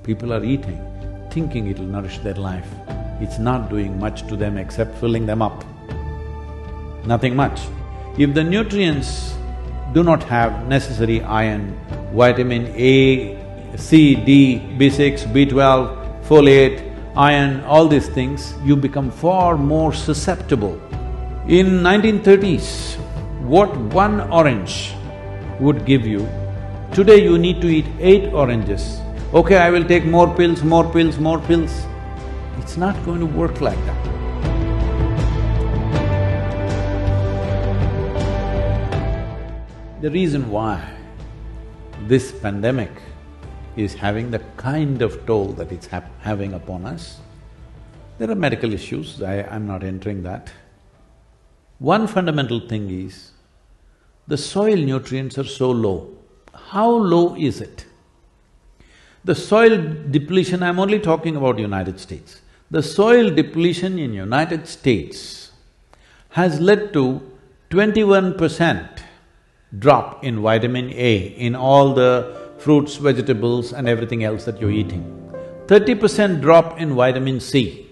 People are eating, thinking it'll nourish their life. It's not doing much to them except filling them up. Nothing much. If the nutrients do not have necessary iron, vitamin A, C, D, B6, B12, folate, iron, all these things, you become far more susceptible. In 1930s, what one orange would give you, today you need to eat 8 oranges. Okay, I will take more pills, more pills, more pills. It's not going to work like that. The reason why this pandemic is having the kind of toll that it's having upon us, there are medical issues, I'm not entering that. One fundamental thing is, the soil nutrients are so low. How low is it? The soil depletion, I'm only talking about United States. The soil depletion in United States has led to 21% drop in vitamin A in all the fruits, vegetables and everything else that you're eating. 30% drop in vitamin C,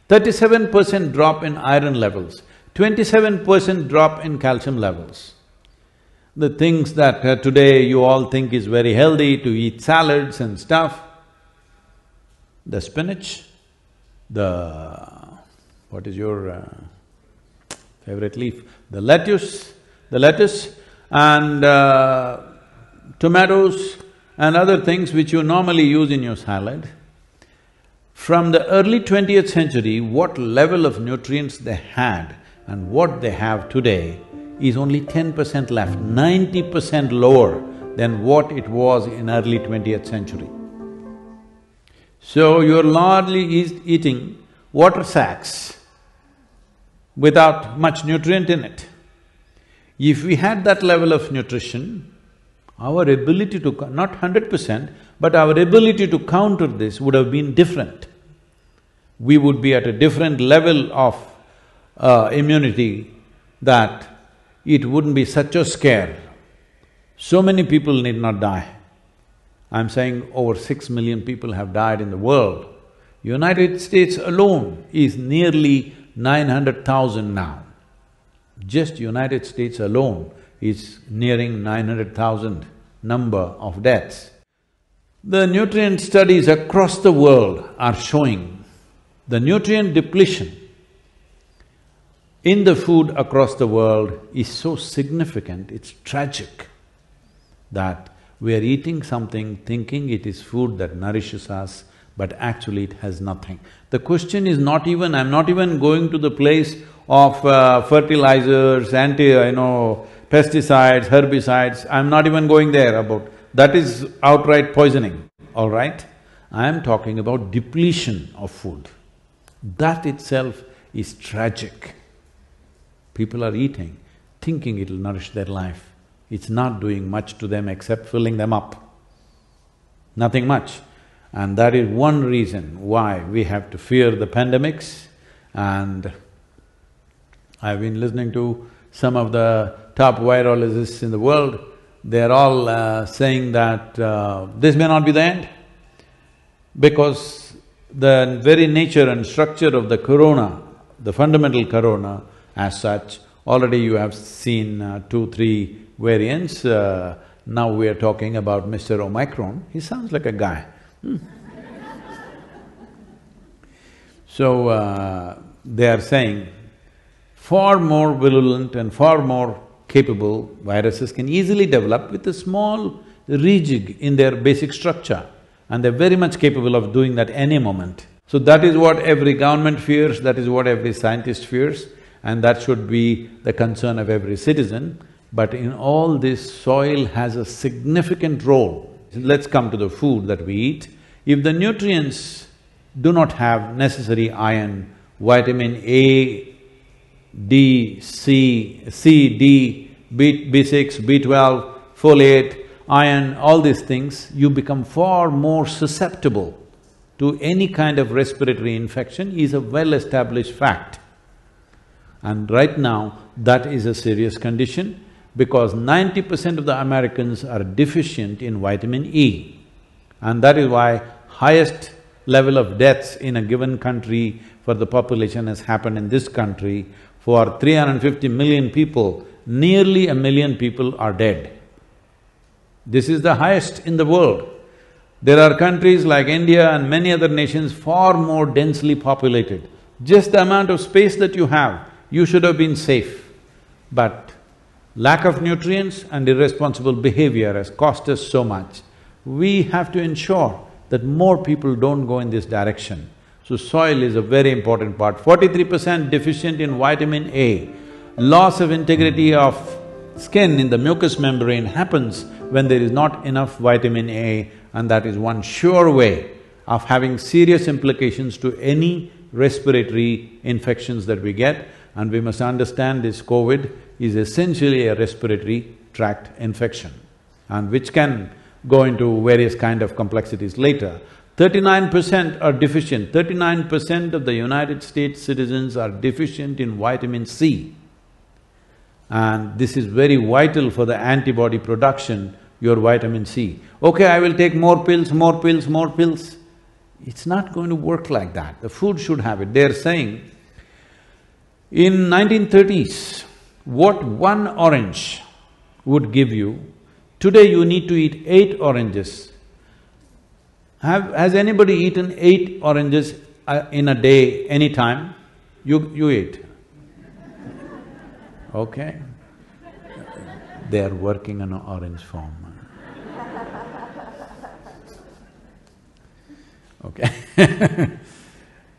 37% drop in iron levels, 27% drop in calcium levels. The things that today you all think is very healthy to eat salads and stuff, the spinach, what is your favorite leaf? The lettuce and tomatoes and other things which you normally use in your salad. From the early 20th century, what level of nutrients they had and what they have today is only 10% left, 90% lower than what it was in early 20th century. So you're largely eating water sacks without much nutrient in it. If we had that level of nutrition, our ability to… not 100%, but our ability to counter this would have been different. We would be at a different level of immunity that it wouldn't be such a scare. So many people need not die. I'm saying over 6 million people have died in the world. United States alone is nearly 900,000 now. Just United States alone is nearing 900,000 number of deaths. The nutrient studies across the world are showing the nutrient depletion in the food across the world is so significant, it's tragic that we are eating something thinking it is food that nourishes us, but actually it has nothing. The question is not even… I'm not even going to the place of fertilizers, pesticides, herbicides, I'm not even going there about… that is outright poisoning, all right? I am talking about depletion of food. That itself is tragic. People are eating, thinking it'll nourish their life. It's not doing much to them except filling them up. Nothing much. And that is one reason why we have to fear the pandemics. And I've been listening to some of the top virologists in the world, they're all saying that this may not be the end, because the very nature and structure of the corona, the fundamental corona as such, already you have seen 2-3 variants. Now we are talking about Mr. Omicron, he sounds like a guy. So, they are saying far more virulent and far more capable viruses can easily develop with a small rejig in their basic structure, and they're very much capable of doing that any moment. So that is what every government fears, that is what every scientist fears, and that should be the concern of every citizen. But in all this, soil has a significant role. Let's come to the food that we eat. If the nutrients do not have necessary iron, vitamin A, D, C, D, B6, B12, folate, iron, all these things, you become far more susceptible to any kind of respiratory infection is a well-established fact. And right now, that is a serious condition because 90% of the Americans are deficient in vitamin E. And that is why highest level of deaths in a given country for the population has happened in this country. For 350 million people, nearly 1 million people are dead. This is the highest in the world. There are countries like India and many other nations far more densely populated. Just the amount of space that you have, you should have been safe. But lack of nutrients and irresponsible behavior has cost us so much. We have to ensure that more people don't go in this direction. So soil is a very important part. 43% deficient in vitamin A. Loss of integrity of skin in the mucous membrane happens when there is not enough vitamin A, and that is one sure way of having serious implications to any respiratory infections that we get. And we must understand this COVID is essentially a respiratory tract infection, and which can go into various kind of complexities later. 39% are deficient. 39% of the United States citizens are deficient in vitamin C. And this is very vital for the antibody production, your vitamin C. Okay, I will take more pills, more pills, more pills. It's not going to work like that. The food should have it. They're saying, in 1930s, what one orange would give you, today you need to eat 8 oranges. Has anybody eaten 8 oranges in a day, any time? You eat? Okay. They are working on an orange farm. Okay.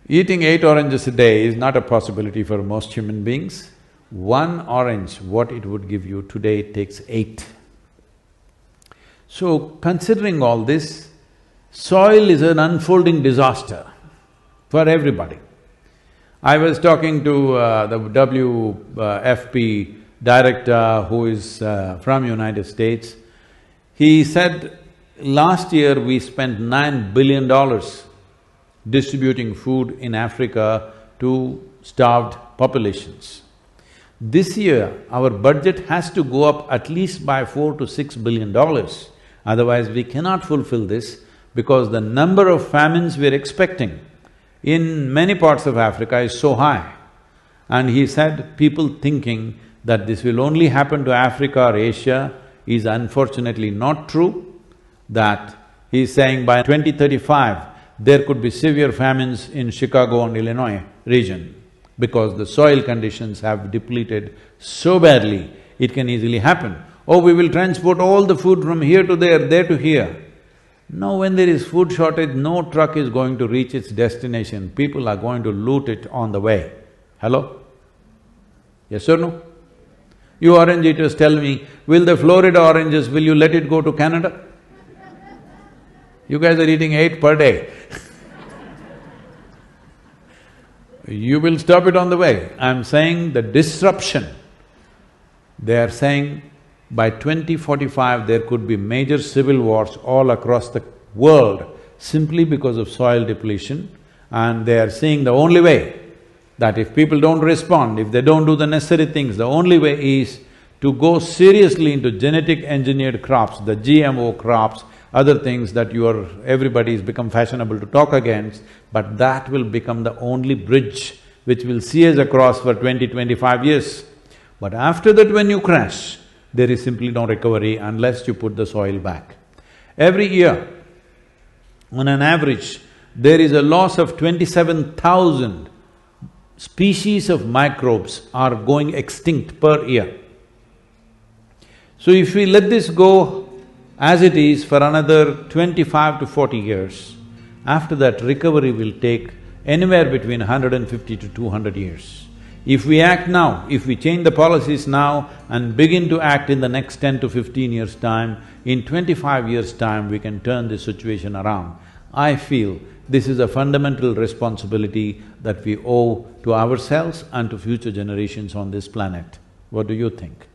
Eating 8 oranges a day is not a possibility for most human beings. One orange, what it would give you, today it takes 8. So, considering all this, soil is an unfolding disaster for everybody. I was talking to the WFP director who is from United States. He said, last year we spent $9 billion distributing food in Africa to starved populations. This year, our budget has to go up at least by $4 to $6 billion. Otherwise, we cannot fulfill this, because the number of famines we're expecting in many parts of Africa is so high. And he said, people thinking that this will only happen to Africa or Asia is unfortunately not true. That he's saying by 2035, there could be severe famines in Chicago and Illinois region, because the soil conditions have depleted so badly, it can easily happen. Oh, we will transport all the food from here to there to here. No, when there is food shortage, no truck is going to reach its destination, people are going to loot it on the way. Hello? Yes or no? You orange eaters tell me, will the Florida oranges, will you let it go to Canada? You guys are eating 8 per day. You will stop it on the way. I'm saying the disruption. They are saying by 2045 there could be major civil wars all across the world simply because of soil depletion, and they are seeing the only way that if people don't respond, if they don't do the necessary things, the only way is to go seriously into genetic engineered crops, the GMO crops, other things that everybody's become fashionable to talk against, but that will become the only bridge which will see us across for 20-25 years. But after that, when you crash, there is simply no recovery unless you put the soil back. Every year, on an average, there is a loss of 27,000 species of microbes are going extinct per year. So if we let this go as it is for another 25 to 40 years, after that recovery will take anywhere between 150 to 200 years. If we act now, if we change the policies now and begin to act in the next 10 to 15 years' time, in 25 years' time we can turn this situation around. I feel this is a fundamental responsibility that we owe to ourselves and to future generations on this planet. What do you think?